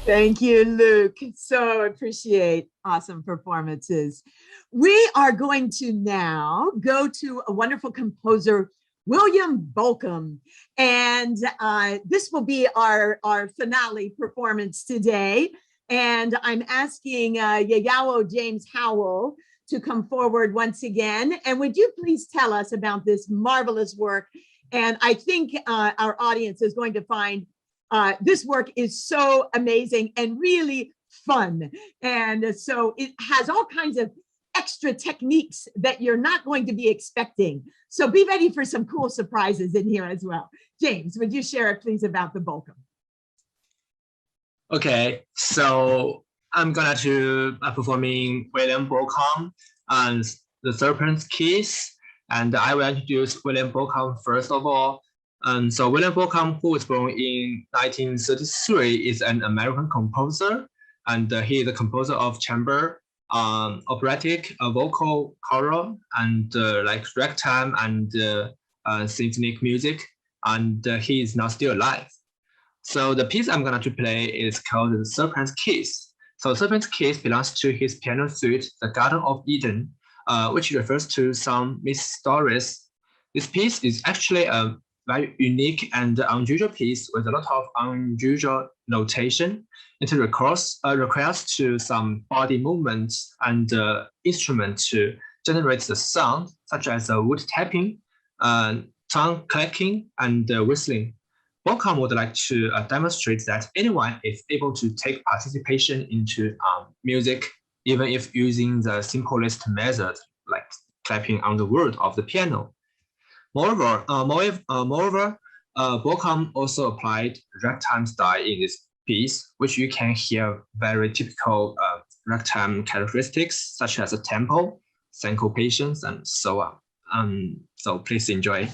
Thank you, Luke. So appreciate awesome performances. We are going to now go to a wonderful composer, William Bolcom. And this will be our finale performance today. And I'm asking Yayao James Howell to come forward once again. And would you please tell us about this marvelous work? And I think our audience is going to find this work is so amazing and really fun. And so it has all kinds of extra techniques that you're not going to be expecting. So be ready for some cool surprises in here as well. James, would you share please about the Volcom? Okay, so I'm gonna to performing William Volcom and the Serpent's Kiss, and I will introduce William Volcom first of all. So William Volcom, who was born in 1933, is an American composer, and he is a composer of chamber, operatic, vocal, choral, and like ragtime and symphonic music, and he is now still alive. So the piece I'm going to play is called The Serpent's Kiss. So Serpent's Kiss belongs to his piano suite, The Garden of Eden, which refers to some myth stories. This piece is actually a very unique and unusual piece with a lot of unusual notation. It requires to some body movements and instrument to generate the sound, such as wood tapping, tongue clacking, and whistling. Volcom would like to demonstrate that anyone is able to take participation into music, even if using the simplest method, like clapping on the word of the piano. Moreover, Volcom also applied ragtime style in this piece, which you can hear very typical ragtime characteristics, such as a tempo, syncopations, and so on. So please enjoy.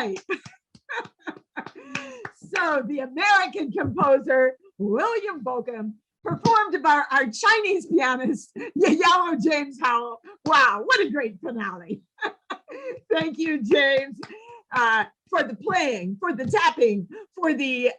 right. So the American composer, William Bochum, performed by our Chinese pianist, Yao James Howell. Wow, what a great finale. Thank you, James, for the playing, for the tapping, for the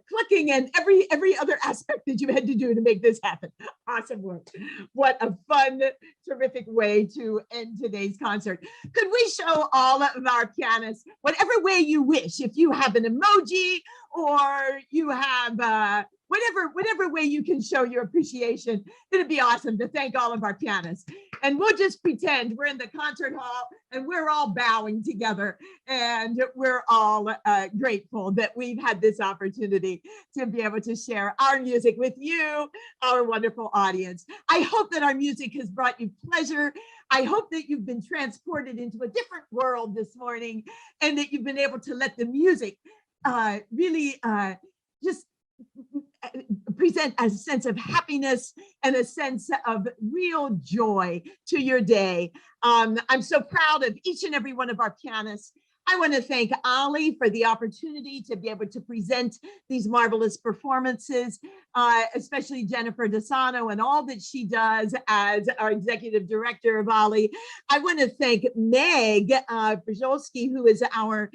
clicking, and every other aspect that you had to do to make this happen. Awesome work. What a fun, terrific way to end today's concert. Could we show all of our pianists, whatever way you wish, if you have an emoji or you have whatever way you can show your appreciation, it'd be awesome to thank all of our pianists. And we'll just pretend we're in the concert hall and we're all bowing together, and we're all grateful that we've had this opportunity to be able to share our music with you, our wonderful audience. I hope that our music has brought you pleasure. I hope that you've been transported into a different world this morning, and that you've been able to let the music really just present a sense of happiness and a sense of real joy to your day. I'm so proud of each and every one of our pianists. I want to thank OLLI for the opportunity to be able to present these marvelous performances, especially Jennifer DeSano and all that she does as our executive director of OLLI. I want to thank Meg Brzezowski, who is our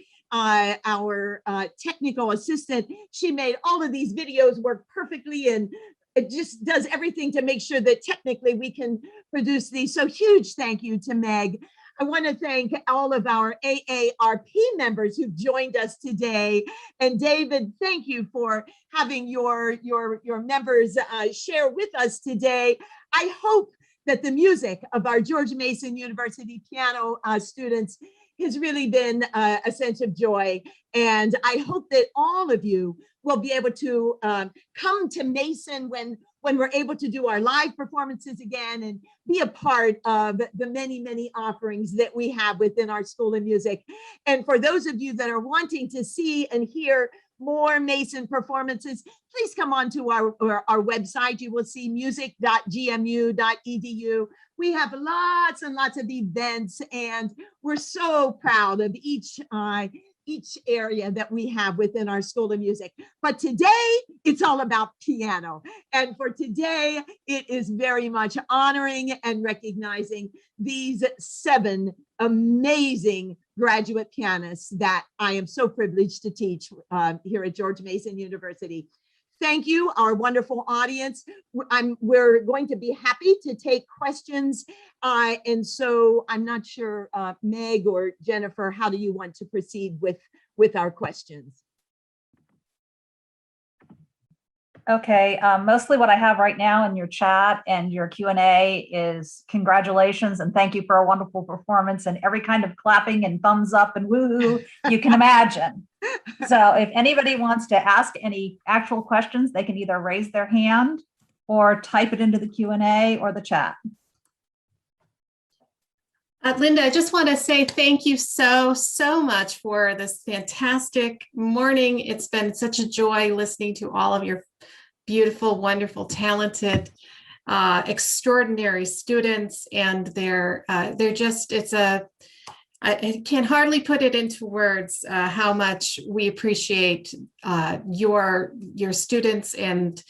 technical assistant. She made all of these videos work perfectly, and it just does everything to make sure that technically we can produce these. So huge thank you to Meg. I want to thank all of our AARP members who've joined us today. And David, thank you for having your members share with us today. I hope that the music of our George Mason University piano students has really been a sense of joy. And I hope that all of you will be able to come to Mason when we're able to do our live performances again, and be a part of the many, many offerings that we have within our School of Music. And for those of you that are wanting to see and hear more Mason performances, please come on to our website. You will see music.gmu.edu. We have lots and lots of events, and we're so proud of each area that we have within our School of Music. But today, it's all about piano. And for today, it is very much honoring and recognizing these 7 amazing graduate pianists that I am so privileged to teach here at George Mason University. Thank you, our wonderful audience. We're going to be happy to take questions. And so I'm not sure, Meg or Jennifer, how do you want to proceed with our questions? Okay, mostly what I have right now in your chat and your Q&A is congratulations and thank you for a wonderful performance, and every kind of clapping and thumbs up and woohoo you can imagine. So if anybody wants to ask any actual questions, they can either raise their hand or type it into the Q&A or the chat. Linda, I just want to say thank you so much for this fantastic morning. It's been such a joy listening to all of your beautiful, wonderful, talented, extraordinary students, and they're just, I can hardly put it into words how much we appreciate your students and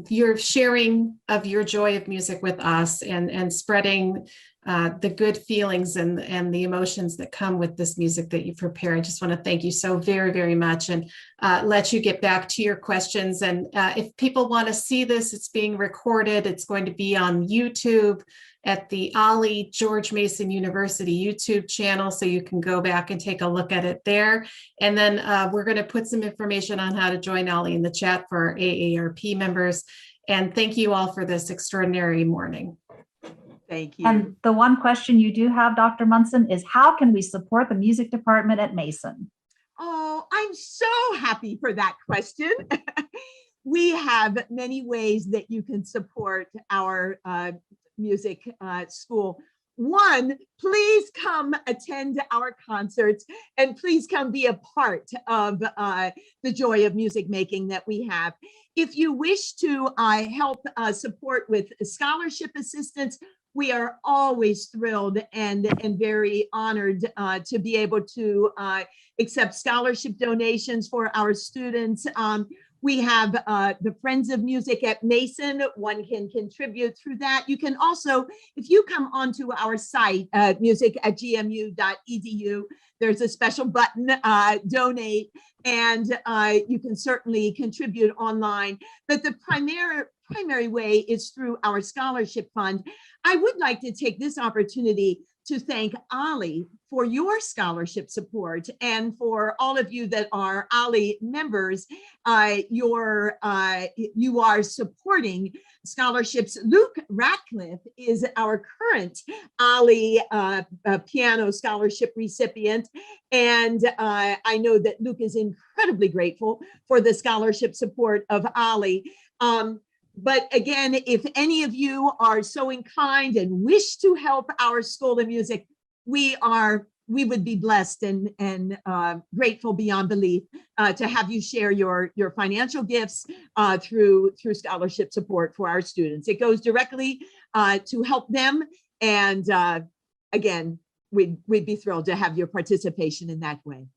your sharing of your joy of music with us, and spreading the good feelings and the emotions that come with this music that you prepare. I just want to thank you so very, very much, and let you get back to your questions. And if people want to see this, it's being recorded. It's going to be on YouTube at the OLLI George Mason University YouTube channel, so you can go back and take a look at it there. And then we're going to put some information on how to join OLLI in the chat for our AARP members. And thank you all for this extraordinary morning. Thank you. And the one question you do have, Dr. Monson, is how can we support the music department at Mason? Oh, I'm so happy for that question. We have many ways that you can support our music school. One, please come attend our concerts, and please come be a part of the joy of music making that we have. If you wish to help support with scholarship assistance, we are always thrilled and very honored to be able to accept scholarship donations for our students. We have the Friends of Music at Mason. One can contribute through that. You can also, if you come onto our site, music@gmu.edu, there's a special button, donate, and you can certainly contribute online. But the primary way is through our scholarship fund. I would like to take this opportunity to thank OLLI for your scholarship support, and for all of you that are OLLI members, you are supporting scholarships. Luke Ratcliffe is our current OLLI piano scholarship recipient, and I know that Luke is incredibly grateful for the scholarship support of OLLI. But again, if any of you are so inclined and wish to help our School of Music, we would be blessed and grateful beyond belief to have you share your financial gifts through scholarship support for our students. It goes directly to help them, and again, we'd be thrilled to have your participation in that way.